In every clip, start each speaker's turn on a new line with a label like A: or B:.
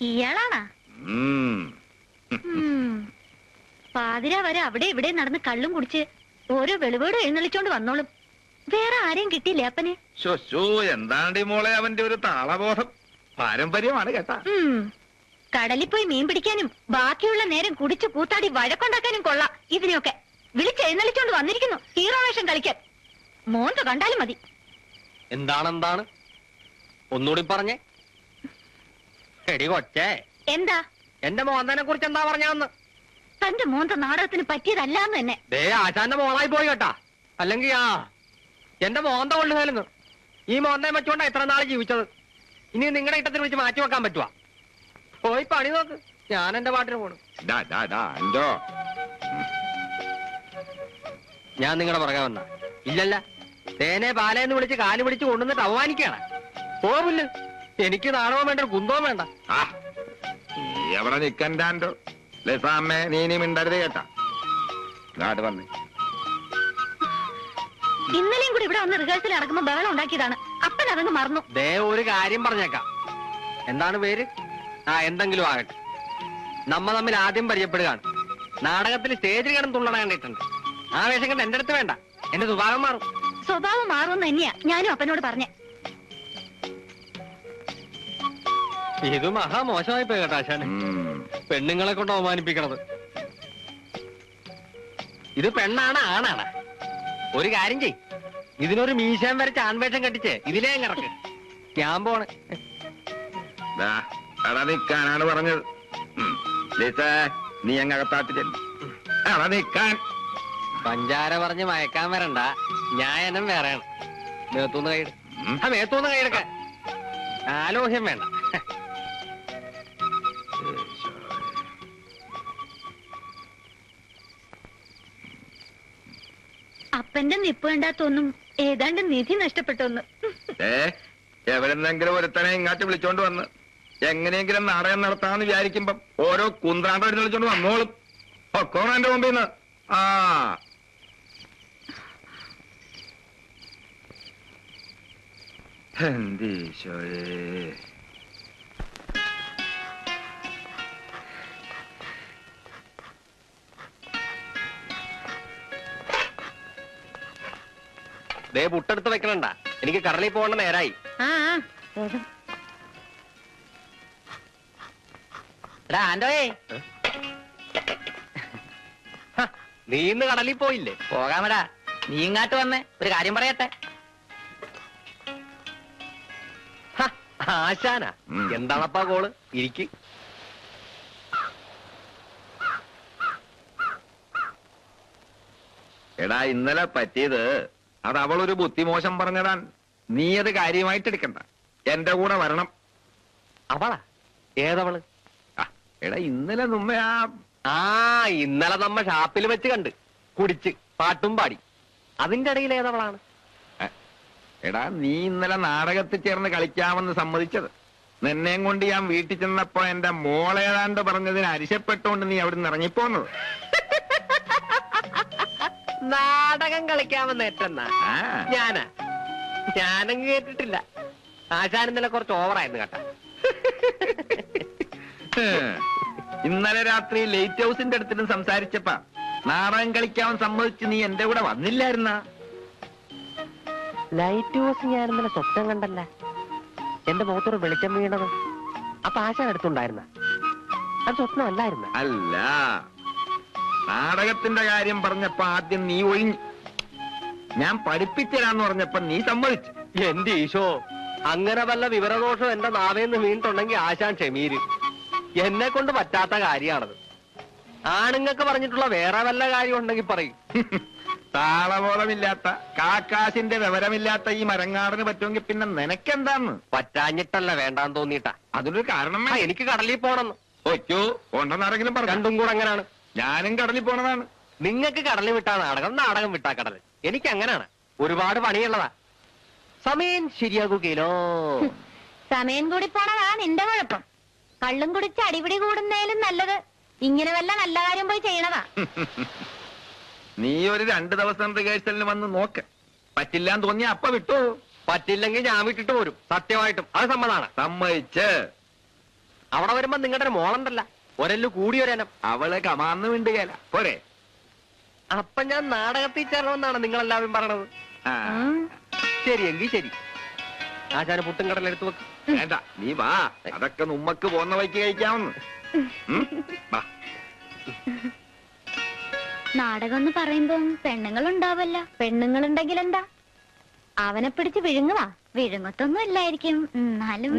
A: ഇയാളാണാ? പാതിര വരെ അവിടെ ഇവിടെ നടന്ന് കള്ളും കുടിച്ച് ഓരോ വെളിവേട് എഴുന്നള്ളിച്ചോണ്ട് വന്നോളും. വേറെ ആരെയും കിട്ടിയില്ലേ അപ്പന്?
B: എന്താണ്ടി മോളെ അവന്റെ ഒരു താളബോധം. പാരമ്പര്യമാണ് കേട്ടാ.
A: കടലിൽ പോയി മീൻ പിടിക്കാനും ബാക്കിയുള്ള നേരം കുടിച്ചു കൂത്താടി വഴക്കുണ്ടാക്കാനും കൊള്ളാം. ഇതിനെയൊക്കെ വിളിച്ചെഴുന്നള്ളിച്ചോണ്ട് വന്നിരിക്കുന്നു ഹീറോ വേഷം കളിക്കാൻ. മോന്ത കണ്ടാലും മതി.
C: എന്താണ് ഒന്നുകൂടി പറഞ്ഞേ. എടി കൊച്ചേ,
A: എന്താ
C: എന്റെ മോന്തനെ കുറിച്ച് എന്താ പറഞ്ഞാന്ന്?
A: തന്റെ മോന്ത നാടകത്തിന് പറ്റിയതല്ലാന്ന് തന്നെ.
C: ദേ ആശാന്റെ മോളായി പോയി കേട്ടാ. അല്ലെങ്കിൽ എന്റെ മോന്ത കൊള്ളുകയെന്ന്. ഈ മോന്തയെ വെച്ചോണ്ടാ എത്ര നാൾ ജീവിച്ചത്. ഇനി നിങ്ങളുടെ ഇട്ടത്തിന് വിളിച്ച് മാറ്റി വെക്കാൻ പറ്റുവാ? പോയി പണി നോക്ക്. ഞാൻ എന്റെ പാട്ടിന് പോണു. ഞാൻ നിങ്ങളുടെ പുറകെ വന്ന ഇല്ലല്ല. തേനെ പാലേന്ന് വിളിച്ച് കാല് പിടിച്ച് കൊണ്ടുവന്നിട്ട് അവമാനിക്കാണ്. പോവില്ല. എനിക്ക് നാണവും വേണ്ട, കുന്തവും വേണ്ട.
B: എവിടെ നിക്കണ്ടാണ്ടോ ലസാമ്മേ, നീ മിണ്ടരുത് കേട്ടാ. നാട് വന്നേ.
A: ഇന്നലെയും കൂടി ഇവിടെ വന്ന് റിഹേഴ്സൽ നടക്കുമ്പോ ബഹളം ഉണ്ടാക്കിയതാണ്. അപ്പൻ അതങ്ങ് മറന്നു.
C: ദേ ഒരു കാര്യം പറഞ്ഞേക്കാം. എന്താണ് പേര്? എന്തെങ്കിലും ആകട്ടെ. നമ്മ തമ്മിൽ ആദ്യം പരിചയപ്പെടുകയാണ്. നാടകത്തിൽ സ്റ്റേജിൽ കിടന്ന് തുള്ളണ കണ്ടിട്ടുണ്ട്. ആ വേഷം കണ്ട് എന്റെ അടുത്ത് വേണ്ട. എന്റെ സ്വഭാവം മാറും.
A: സ്വഭാവം മാറുമെന്ന് തന്നെയാ ഞാനും അപ്പനോട് പറഞ്ഞേ.
C: ഇത് മഹാ മോശമായി പോയി കേട്ടോ ആശാനെ. പെണ്ണുങ്ങളെ കൊണ്ട് അവമാനിപ്പിക്കണത്. ഇത് പെണ്ണാണ് ആണാണ്? ഒരു കാര്യം ചെയ്, ഇതിനൊരു മീശം വരച്ച് ആൺവേഷം കെട്ടിച്ച് ഇതിലേ ഇറക്ക്. ഞാൻ പോണേ.
B: നിക്കാനാണ് പറഞ്ഞത്. നീ അങ്ങകത്താട്ടില്ല. നിക്കാൻ
C: പഞ്ചാര പറഞ്ഞ് മയക്കാൻ വരണ്ട. ന്യായനം വേറെയാണ്. മേത്തൂന്ന് കൈ മേത്തൂന്ന് കൈയെടുക്ക. ആലോച്യം വേണ്ട.
A: അപ്പന്റെ നിപ്പ് കണ്ടാത്തൊന്നും ഏതാണ്ട് നിധി നഷ്ടപ്പെട്ടൊന്ന്.
B: എവരെന്തെങ്കിലും ഒരുത്തനെ ഇങ്ങാട്ട് വിളിച്ചോണ്ട് വന്ന് എങ്ങനെയെങ്കിലും നാടകം നടത്താന്ന് വിചാരിക്കുമ്പം ഓരോ കുന്ത്രാണ്ടം വിളിച്ചോണ്ട് വന്നോളും. പൊക്കോണം എന്റെ മുമ്പിൽ നിന്ന്. എന്തീശോയേ.
C: ദേ പുട്ടെടുത്ത് വെക്കണണ്ട. എനിക്ക് കടലിൽ പോകേണ്ട നേരായി. നീ ഇന്ന് കടലിൽ പോയില്ലേ?
D: പോകാമടാ. നീ ഇങ്ങാട്ട് വന്നേ, ഒരു കാര്യം പറയട്ടെ.
C: ആശാനാ? എന്താണപ്പാ കോള്? ഇരിക്ക്.
B: എടാ, ഇന്നലെ പറ്റിയത് അത് അവളൊരു ബുദ്ധിമോശം പറഞ്ഞതാൻ. നീ അത് കാര്യമായിട്ട് എടുക്കണ്ട. എന്റെ കൂടെ വരണം.
C: അവളാ? ഏതവള്?
B: എടാ, ഇന്നലെ
C: ഇന്നലെ നമ്മ ഷാപ്പിൽ വെച്ച് കണ്ട് കുടിച്ച് പാട്ടും പാടി. അതിന്റെ ഇടയിൽ ഏതവളാണ്?
B: എടാ, നീ ഇന്നലെ നാടകത്തിൽ ചേർന്ന് കളിക്കാമെന്ന് സമ്മതിച്ചത്. നിന്നെയും കൊണ്ട് ഞാൻ വീട്ടിൽ ചെന്നപ്പോ എന്റെ മോളേതാണ്ട് പറഞ്ഞതിന് അരിശപ്പെട്ടുകൊണ്ട് നീ അവിടുന്ന് ഇറങ്ങിപ്പോന്നത്.
C: നാടകം കളിക്കാമെന്ന് ഏറ്റെന്നാ? ഞാനും കേട്ടിട്ടില്ല. ആശാൻ ഇന്നലെ കുറച്ച് ഓവറായിരുന്നു കേട്ടാ.
B: ഇന്നലെ രാത്രി ലൈറ്റ് ഹൗസിന്റെ അടുത്തിട്ടും സംസാരിച്ചപ്പ നാടകം കളിക്കാമെന്ന് സമ്മതിച്ച് നീ എന്റെ കൂടെ വന്നില്ലായിരുന്ന?
C: ലൈറ്റ് ഹൗസ് ഞാൻ ഇന്നലെ സ്വപ്നം കണ്ടല്ല. എന്റെ മുഖത്തൊരു വെളിച്ചം വീണത്. അപ്പൊ ആശാൻ അടുത്തുണ്ടായിരുന്ന? അത് സ്വപ്നമല്ലായിരുന്ന?
B: അല്ല, നാടകത്തിന്റെ കാര്യം പറഞ്ഞപ്പോ ആദ്യം നീ ഒഴിഞ്ഞു. ഞാൻ പഠിപ്പിച്ചരാന്ന് പറഞ്ഞപ്പോ നീ സമ്മതിച്ചു.
C: എന്റെ ഈശോ, അങ്ങനെ വല്ല വിവരദോഷം എന്റെ നാവേന്ന് വീണിട്ടുണ്ടെങ്കിൽ ആശാൻ ക്ഷമീര്. എന്നെ കൊണ്ട് പറ്റാത്ത കാര്യമാണത്. ആണുങ്ങൾക്ക് പറഞ്ഞിട്ടുള്ള വേറെ വല്ല കാര്യം ഉണ്ടെങ്കിൽ പറയും.
B: താളബോധമില്ലാത്ത കാക്കാശിന്റെ വിവരമില്ലാത്ത ഈ മരങ്ങാടിന് പറ്റുമെങ്കിൽ പിന്നെ നിനക്കെന്താന്ന്?
C: പറ്റാഞ്ഞിട്ടല്ല വേണ്ടാന്ന് തോന്നിയിട്ടാ.
B: അതിനൊരു കാരണം.
C: എനിക്ക് കടലിൽ പോണെന്ന്.
B: ഒറ്റോ കൊണ്ടെന്നാരെങ്കിലും പറഞ്ഞു?
C: രണ്ടും കൂടെ അങ്ങനാണ്.
B: ഞാനും കടലിൽ പോണതാണ്.
C: നിങ്ങൾക്ക് കടലിൽ വിട്ടാ നാടകം, നാടകം വിട്ടാ കടൽ. എനിക്ക് അങ്ങനാണ്. ഒരുപാട് പണിയുള്ളതാ. സമയം ശരിയാകുകയില്ലോ.
A: സമയം കൂടി പോണതാ നിന്റെ കുഴപ്പം. കള്ളും കുടിച്ച് അടിപിടി കൂടുന്നതിലും നല്ലത് ഇങ്ങനെ വല്ല നല്ല കാര്യം പോയി ചെയ്യണതാ.
B: നീ ഒരു 2 ദിവസം റിഹേഴ്സലിന് വന്ന് നോക്ക്. പറ്റില്ലാന്ന് തോന്നിയ അപ്പ വിട്ടു.
C: പറ്റില്ലെങ്കിൽ ഞാൻ വിട്ടിട്ട് പോരും. സത്യമായിട്ടും അത് സമ്മതാണ്.
B: സമ്മതിച്ച്
C: അവിടെ വരുമ്പോ നിങ്ങളുടെ മോളുണ്ടല്ല ഒരെല്ലു കൂടി ഒരനം.
B: അവളെ കമാന്ന് വിണ്ടുകയല്ല പോരെ.
C: അപ്പൊ ഞാൻ നാടകത്തിൽ ചേരണമെന്നാണ് നിങ്ങളെല്ലാവരും പറയണത്.
B: ആ,
C: ശരി എങ്കിൽ ശരി. ആശാന് പുട്ടും കടലെടുത്ത് വെക്ക്.
B: വേണ്ട, നീ വാ, അതൊക്കെ നമ്മക്ക് പോന്ന വഴിക്ക് കഴിക്കാമെന്ന്. വാ.
A: നാടകം എന്ന് പറയുമ്പം പെണ്ണുങ്ങളുണ്ടാവല്ല. പെണ്ണുങ്ങളുണ്ടെങ്കിൽ എന്താ, അവനെ പിടിച്ച് വിഴുങ്ങുവാ. വിഴുങ്ങത്തൊന്നും ഇല്ലായിരിക്കും, എന്നാലും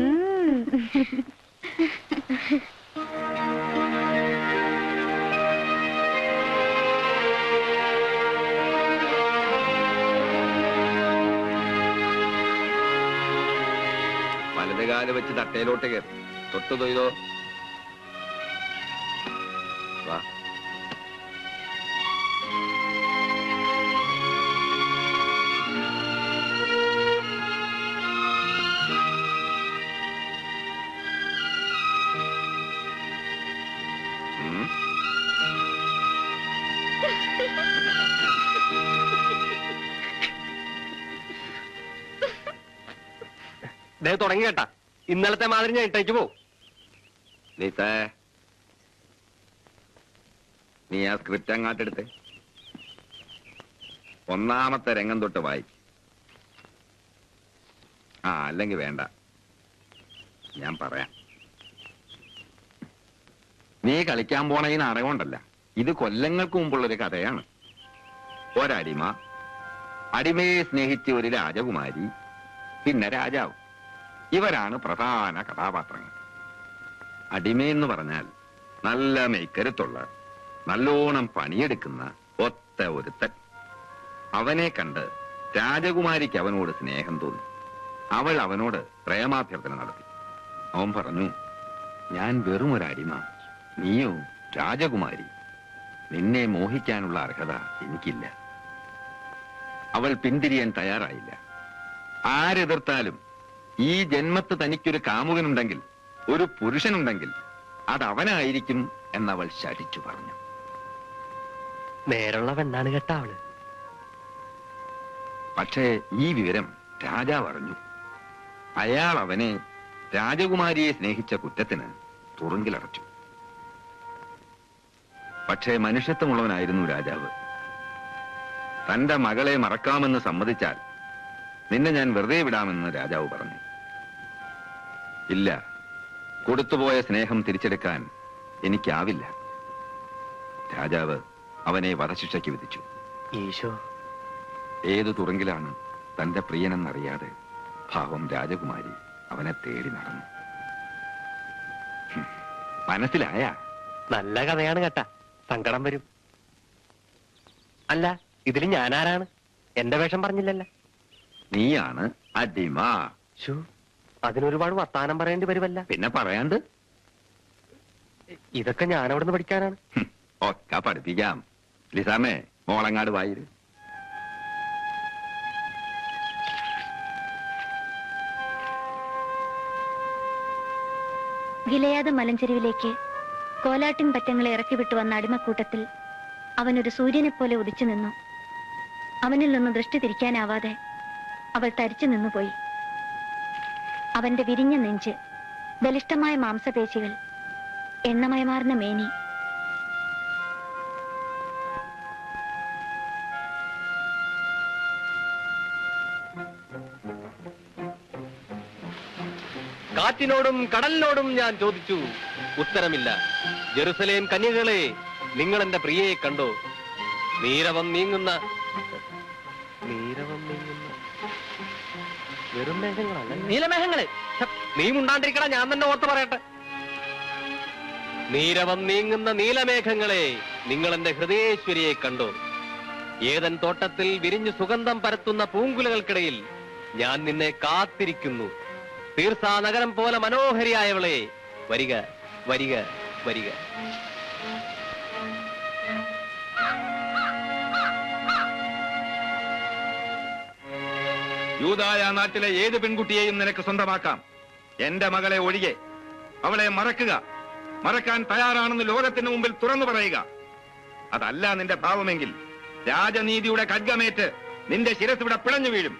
B: വലത് കാല് വെച്ച് തട്ടയിലോട്ട് കയറി തൊട്ടു തൊയ്തോ. വാ.
C: ദേ തുടങ്ങി കേട്ടാ. ഇന്നലത്തെ മാതിരി ഞാൻ ഇട്ടേച്ചു പോ.
B: ലീസേ, നീ ആ സ്ക്രിപ്റ്റ് അങ്ങാട്ടെടുത്തേ. ഒന്നാമത്തെ രംഗം തൊട്ട് വായിക്കും. ആ, അല്ലെങ്കിൽ വേണ്ട, ഞാൻ പറയാം. നീ കളിക്കാൻ പോണ ഈ നാടകം ഉണ്ടല്ല, ഇത് കൊല്ലങ്ങൾക്ക് മുമ്പുള്ളൊരു കഥയാണ്. ഒരടിമ, അടിമയെ സ്നേഹിച്ച ഒരു രാജകുമാരി, പിന്നെ രാജാവ്. ഇവരാണ് പ്രധാന കഥാപാത്രങ്ങൾ. അടിമയെന്ന് പറഞ്ഞാൽ നല്ല മെയ്ക്കരുത്തുള്ള, നല്ലോണം പണിയെടുക്കുന്ന ഒത്ത ഒരുത്തൻ. അവനെ കണ്ട് രാജകുമാരിക്ക് അവനോട് സ്നേഹം തോന്നി. അവൾ അവനോട് പ്രേമാഭ്യർത്ഥന നടത്തി. അവൻ പറഞ്ഞു, ഞാൻ വെറും ഒരു അടിമ, നീയോ രാജകുമാരി, നിന്നെ മോഹിക്കാനുള്ള അർഹത എനിക്കില്ല. അവൾ പിന്തിരിയാൻ തയ്യാറായില്ല. ആരെതിർത്താലും ഈ ജന്മത്ത് തനിക്കൊരു കാമുകനുണ്ടെങ്കിൽ, ഒരു പുരുഷനുണ്ടെങ്കിൽ, അതവനായിരിക്കും എന്നവൾ ശഠിച്ചു പറഞ്ഞു.
C: നേരുള്ള പെണ്ണാണ് കേട്ടാ അവള്.
B: പക്ഷേ ഈ വിവരം രാജാവ് അറിഞ്ഞു. അയാൾ അവനെ രാജകുമാരിയെ സ്നേഹിച്ച കുറ്റത്തിന് തുറുങ്കിലടച്ചു. പക്ഷേ മനുഷ്യത്വമുള്ളവനായിരുന്നു രാജാവ്. തന്റെ മകളെ മറക്കാമെന്ന് സമ്മതിച്ചാൽ നിന്നെ ഞാൻ വെറുതെ വിടാമെന്ന് രാജാവ് പറഞ്ഞു. ഇല്ല, കൊടുത്തുപോയ സ്നേഹം തിരിച്ചെടുക്കാൻ എനിക്കാവില്ല. രാജാവ് അവനെ വധശിക്ഷയ്ക്ക് വിധിച്ചു.
C: ഈശോ,
B: ഏതു തുറങ്കിലാണ് തന്റെ പ്രിയനെന്നറിയാതെ ഭാവം രാജകുമാരി അവനെ തേടി നടന്നു. മനസ്സിലായ?
C: നല്ല കഥയാണ് കേട്ടാ. സങ്കടം വരും. അല്ല, ഇതിൽ ഞാനാരാണ്? എന്റെ വേഷം പറഞ്ഞില്ലല്ല.
B: നീയാണ് അടിമ.
C: ശോ, അതിനൊരുപാട് വർത്താനം പറയേണ്ടി വരുമല്ല.
B: പിന്നെ പറയാണ്ട്.
C: ഇതൊക്കെ ഞാൻ അവിടുന്ന് പഠിക്കാനാണ്.
B: ഒക്കെ പഠിപ്പിക്കാം. ലിസാമേ, മോളങ്ങാട് വായിര്.
A: ഗിലയാദ് മലഞ്ചെരുവിലേക്ക് കോലാട്ടിൻ പറ്റങ്ങളെ ഇറക്കി വിട്ടു വന്ന അടിമക്കൂട്ടത്തിൽ അവനൊരു സൂര്യനെ പോലെ ഉദിച്ചു നിന്നു. അവനിൽ നിന്ന് ദൃഷ്ടി തിരിക്കാനാവാതെ അവൾ തരിച്ചു നിന്നുപോയി. അവന്റെ വിരിഞ്ഞ നെഞ്ച്, ബലിഷ്ഠമായ മാംസപേശികൾ, എണ്ണമയമാർന്ന മേനി.
C: കാറ്റിനോടും കടലിനോടും ഞാൻ ചോദിച്ചു, ഉത്തരമില്ല. ജെറുസലേം കന്യകളെ, നിങ്ങൾ എന്റെ പ്രിയയെ കണ്ടോ? നീരവം നീങ്ങുന്ന വെറും മേഘങ്ങളല്ല, നീലമേഘങ്ങള്. നീ മുണ്ടാണ്ടിരിക്കണ, ഞാൻ തന്നെ ഓർത്ത് പറയട്ടെ. നീരവം നീങ്ങുന്ന നീലമേഘങ്ങളെ, നിങ്ങൾ എന്റെ ഹൃദയേശ്വരിയെ കണ്ടോ? ഏതൻ തോട്ടത്തിൽ വിരിഞ്ഞു സുഗന്ധം പരത്തുന്ന പൂങ്കുലകൾക്കിടയിൽ ഞാൻ നിന്നെ കാത്തിരിക്കുന്നു. തീർസാ നഗരം പോലെ മനോഹരിയായവളെ, വരിക വരിക വരിക.
B: യൂദായ നാട്ടിലെ ഏത് പെൺകുട്ടിയെയും നിനക്ക് സ്വന്തമാക്കാം, എന്റെ മകളെ ഒഴികെ. അവളെ മറക്കുക, മറക്കാൻ തയ്യാറാണെന്ന് ലോകത്തിന് മുമ്പിൽ തുറന്നു പറയുക. അതല്ല നിന്റെ ഭാവമെങ്കിൽ രാജനീതിയുടെ ഖഡ്ഗമേറ്റ് നിന്റെ ശിരസ് ഇവിടെ പിളഞ്ഞു വീഴും.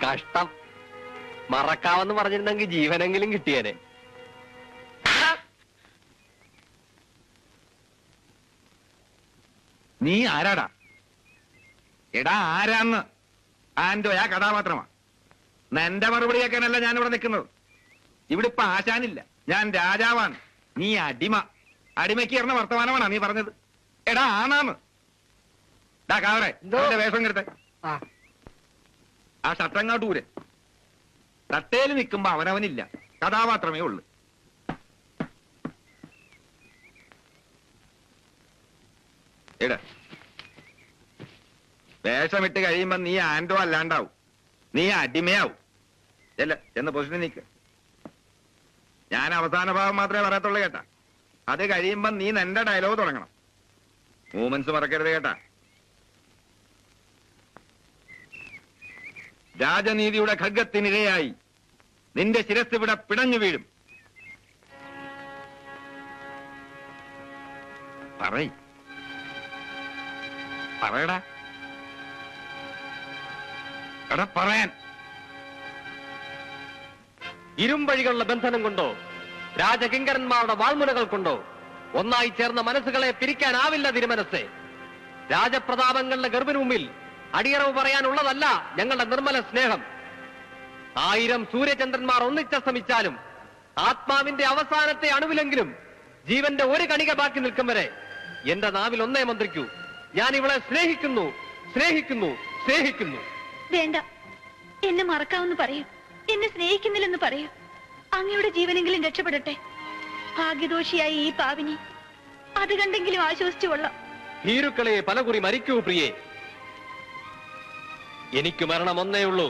C: കഷ്ടം. മറക്കാവെന്ന് പറഞ്ഞിരുന്നെങ്കിൽ ജീവനെങ്കിലും കിട്ടിയേനെ.
B: നീ ആരാടാ? എടാ ആരാന്ന്? ആന്റോയാ കഥാപാത്രമാ? എന്റെ മറുപടി കേൾക്കാനല്ല ഞാൻ ഇവിടെ നിൽക്കുന്നത്. ഇവിടെ ഇപ്പൊ ആശാനില്ല, ഞാൻ രാജാവാണ്. നീ അടിമ. അടിമയ്ക്ക് ഇറന്ന വർത്തമാനമാണോ നീ പറഞ്ഞത്? എടാ ആണാന്ന്. ഡാ കാവറെ, അവന്റെ വേഷം കെടുത്തെ. ആ ഷട്ടങ്ങോട്ട് ഊര്. തട്ടേല് നിൽക്കുമ്പോ അവനവനില്ല, കഥാപാത്രമേ ഉള്ളു. ഇട വേഷമിട്ട് കഴിയുമ്പോ നീ ആൻഡോ അല്ലാണ്ടാവും, നീ അടിമയാവും. എന്ന് പൊസിഷനിൽ നിൽക്ക്. ഞാൻ അവസാന ഭാഗം മാത്രമേ പറയത്തുള്ളൂ കേട്ടാ. അത് കഴിയുമ്പോ നീ നിന്റെ ഡയലോഗ് തുടങ്ങണം. മൂമെന്റ്സ് മറക്കരുത് കേട്ടാ. രാജനീതിയുടെ ഖഡ്ഗത്തിനിരയായി നിന്റെ ശിരസ് ഇവിടെ പിടഞ്ഞു വീഴും. പറയടാ, എടാ പറയാൻ.
C: ഇരുമ്പഴികളുടെ ബന്ധനം കൊണ്ടോ രാജകിങ്കരന്മാരുടെ വാൾമുനകൾ കൊണ്ടോ ഒന്നായി ചേർന്ന മനസ്സുകളെ പിരിക്കാനാവില്ല തിരുമനസ്സേ. രാജപ്രതാപങ്ങളുടെ ഗർഭിന് മുമ്പിൽ അടിയറവ് പറയാനുള്ളതല്ല ഞങ്ങളുടെ നിർമ്മല സ്നേഹം. 1000 സൂര്യചന്ദ്രന്മാർ ഒന്നിച്ചസ്തമിച്ചാലും ആത്മാവിന്റെ അവസാനത്തെ അണുവിലെങ്കിലും ജീവന്റെ ഒരു കണിക ബാക്കി നിൽക്കും വരെ എന്റെ നാവിൽ ഒന്നേ മന്ത്രിക്കൂ: ഞാൻ ഇവളെ സ്നേഹിക്കുന്നു, സ്നേഹിക്കുന്നു, സ്നേഹിക്കുന്നു.
A: വേണ്ട, എന്നെ മറക്കാമെന്ന് പറയൂ, എന്നെ സ്നേഹിക്കുന്നില്ലെന്ന് പറയൂ. അങ്ങയുടെ ജീവനെങ്കിലും രക്ഷപ്പെടട്ടെ. ഭാഗ്യദോഷിയായി ഈ പാവിനി അത് കണ്ടെങ്കിലും ആശ്വസിച്ചു കൊള്ളാം.
C: ഭീരുക്കളെ പലകുറി മരിക്കൂ പ്രിയേ. എനിക്ക് മരണം ഒന്നേ ഉള്ളൂ,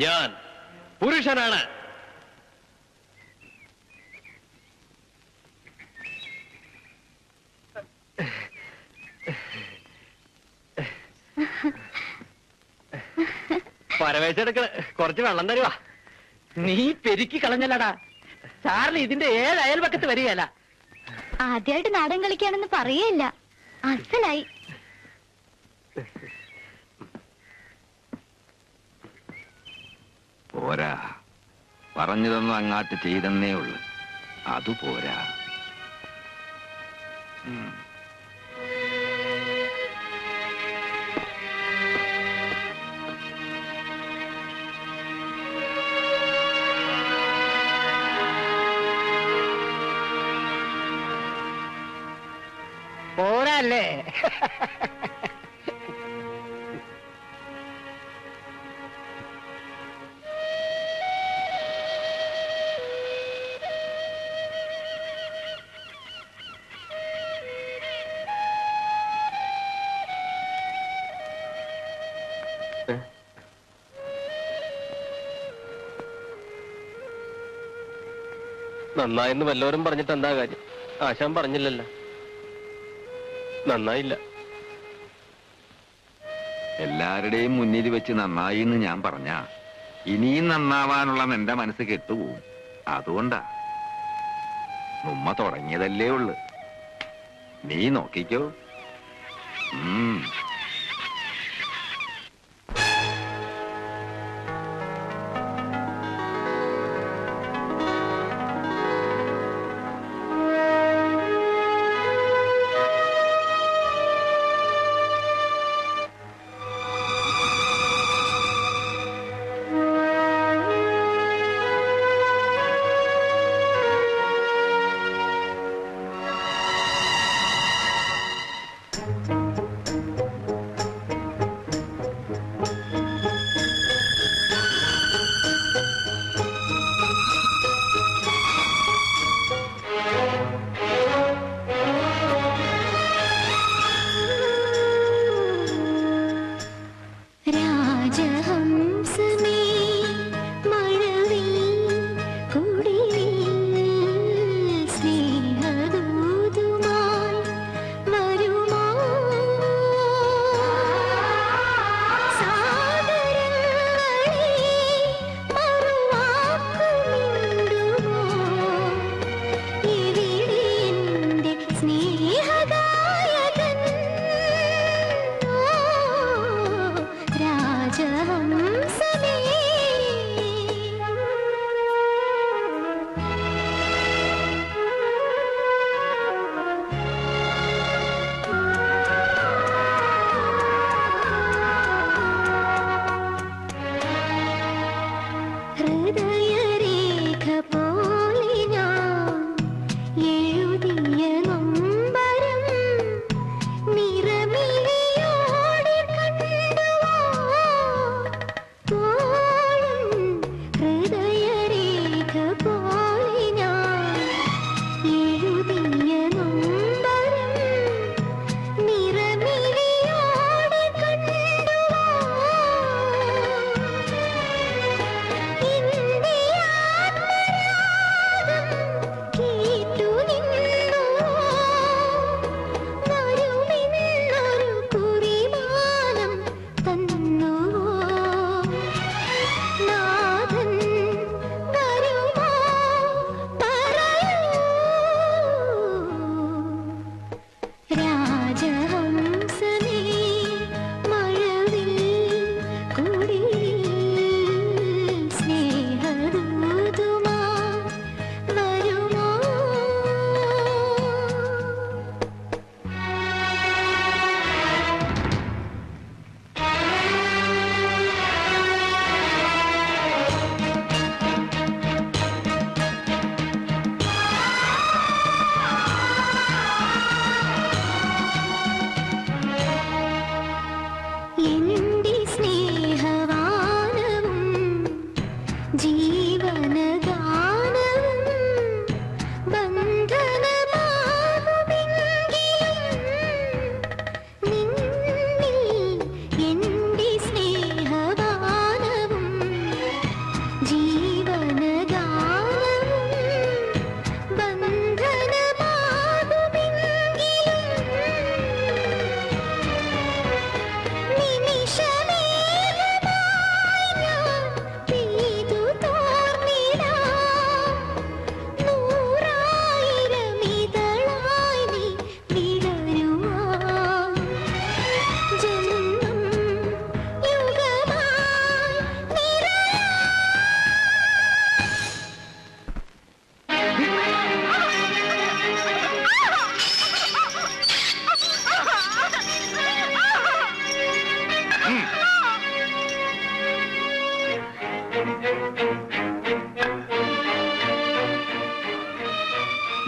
C: ഞാൻ പുരുഷനാണ്. പരവേശെടുക്കള്, കുറച്ച് വെള്ളം തരുവാ.
D: നീ പെരുക്കി കളഞ്ഞല്ലടാ. ചാർലി ഇതിന്റെ 7 അയൽപക്കത്ത് വരികയല്ല.
A: ആദ്യമായിട്ട് നാടൻ കളിക്കാണെന്ന് പറയേയില്ല, അസലായി.
B: പോരാ, പറഞ്ഞതൊന്നും അങ്ങാട്ട് ചെയ്തെന്നേ ഉള്ളു, അതുപോരാ.
D: പോരല്ലേ?
C: നന്നായെന്ന് വല്ലവരും പറഞ്ഞിട്ട് എന്താ കാര്യം? ആശാൻ പറഞ്ഞില്ലല്ലോ. നന്നായില്ല.
B: എല്ലാവരുടെയും മുന്നിൽ വെച്ച് നന്നായി എന്ന് ഞാൻ പറഞ്ഞ ഇനിയും നന്നാവാനുള്ള എന്റെ മനസ്സ് കെട്ടുപോകും. അതുകൊണ്ടാ. ഉമ്മ തുടങ്ങിയതല്ലേ ഉള്ളു, നീ നോക്കിക്കോ.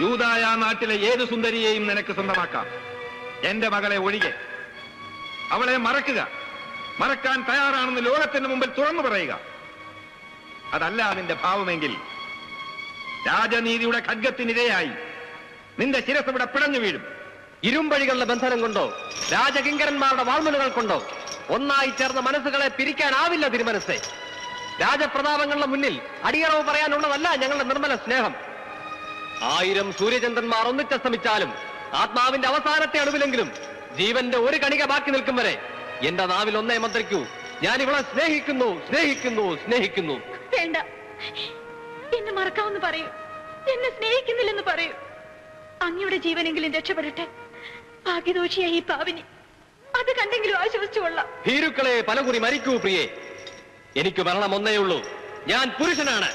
B: യൂദായ നാട്ടിലെ ഏത് സുന്ദരിയെയും നിനക്ക് സ്വന്തമാക്കാം, എന്റെ മകളെ ഒഴികെ. അവളെ മറക്കുക, മറക്കാൻ തയ്യാറാണെന്ന് ലോകത്തിന് മുമ്പിൽ തുറന്നു പറയുക. അതല്ല നിന്റെ ഭാവമെങ്കിൽ രാജനീതിയുടെ ഖഡ്ഗത്തിനിരയായി നിന്റെ ശിരസ് ഇവിടെ പിടഞ്ഞു വീഴും.
C: ഇരുമ്പഴികളുടെ ബന്ധനം കൊണ്ടോ രാജകിങ്കരന്മാരുടെ വാൾമുനകൾ കൊണ്ടോ ഒന്നായി ചേർന്ന മനസ്സുകളെ പിരിക്കാനാവില്ല തിരുമനസ്സേ. രാജപ്രതാപങ്ങളുടെ മുന്നിൽ അടിയറവ് പറയാനുള്ളതല്ല ഞങ്ങളുടെ നിർമ്മല സ്നേഹം. 1000 സൂര്യചന്ദ്രന്മാർ ഒന്നിച്ചസ്തമിച്ചാലും ആത്മാവിന്റെ അവസാനത്തെ അണുവിലെങ്കിലും ജീവന്റെ ഒരു കണിക ബാക്കി നിൽക്കും വരെ എന്റെ നാവിൽ ഒന്നേ മന്ത്രിക്കൂ, ഞാൻ ഇവളെ സ്നേഹിക്കുന്നു, സ്നേഹിക്കുന്നു, സ്നേഹിക്കുന്നു.
A: വേണ്ട, എന്നെ മറക്കാമെന്ന് പറയൂ, എന്നെ സ്നേഹിക്കുന്നില്ലെന്ന് പറയൂ. അങ്ങയുടെ ജീവനെങ്കിലും രക്ഷപ്പെടട്ടെ. ഭാഗ്യദോഷിയായി ഈ പാവിനി അത് കണ്ടെങ്കിലും ആശ്വസിച്ചുകൊള്ളാം.
C: ഭീരുക്കളെ പലകുറി മരിക്കൂ പ്രിയേ. എനിക്ക് മരണം ഒന്നേ ഉള്ളൂ, ഞാൻ പുരുഷനാണ്.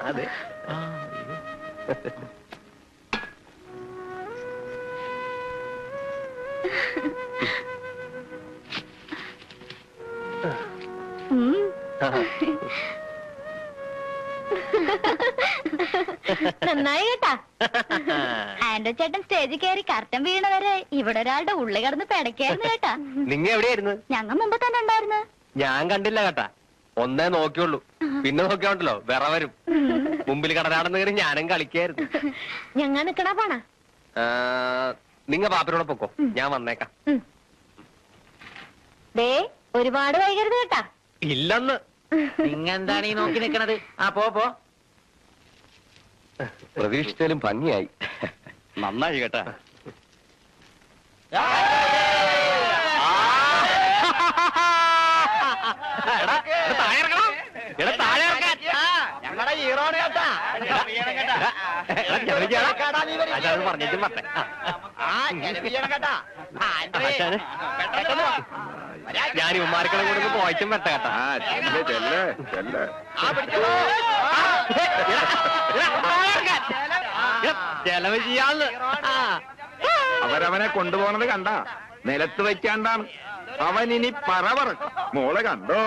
D: അതെ,
A: നന്നായി കേട്ടാ. ആൻഡോ ചേട്ടൻ സ്റ്റേജിൽ കയറി കർട്ടൻ വീണവരെ ഇവിടെ ഒരാളുടെ ഉള്ളി കിടന്ന് പിടയ്ക്കായിരുന്നു കേട്ടാ.
C: നിങ്ങ എവിടെയായിരുന്നു?
A: ഞങ്ങൾ മുമ്പ് തന്നെ ഉണ്ടായിരുന്നു.
C: ഞാൻ കണ്ടില്ല കേട്ടാ, ഒന്നേ നോക്കിയുള്ളൂ. പിന്നെ നോക്കിയോണ്ടല്ലോ വേറെ വരും. മുമ്പിൽ കടനാടെന്ന് കയറി ഞാനും കളിക്കായിരുന്നു.
A: ഞങ്ങൾ നിക്കണ പോണ.
C: നിങ്ങ പാപ്പിനോടെ പൊക്കോ, ഞാൻ വന്നേക്കാം.
A: ദേ ഒരുപാട് വൈകരുത് കേട്ടാ.
C: ഇല്ലെന്ന്.
D: നിങ്ങെന്താണ് ഈ നോക്കി നിക്കണത്? ആ പോ.
C: പ്രതീക്ഷിച്ചാലും ഭംഗിയായി.
B: നന്നായി കേട്ടാ.
D: ഞങ്ങളുടെ ഹീറോണ് കേട്ടാ.
C: പറഞ്ഞിട്ടും പറഞ്ഞേ. ഞാൻ ഉമ്മാർക്കളെ കൂടെ ഒന്ന് പോയിട്ടും പറ്റ കേട്ടാ. ചെലവ് ചെയ്യാന്ന്.
B: അവരവനെ കൊണ്ടുപോകുന്നത് കണ്ട നിലത്ത് വയ്ക്കാണ്ടാണ്. അവനിനി പറവറക്കും. മോളെ കണ്ടോ?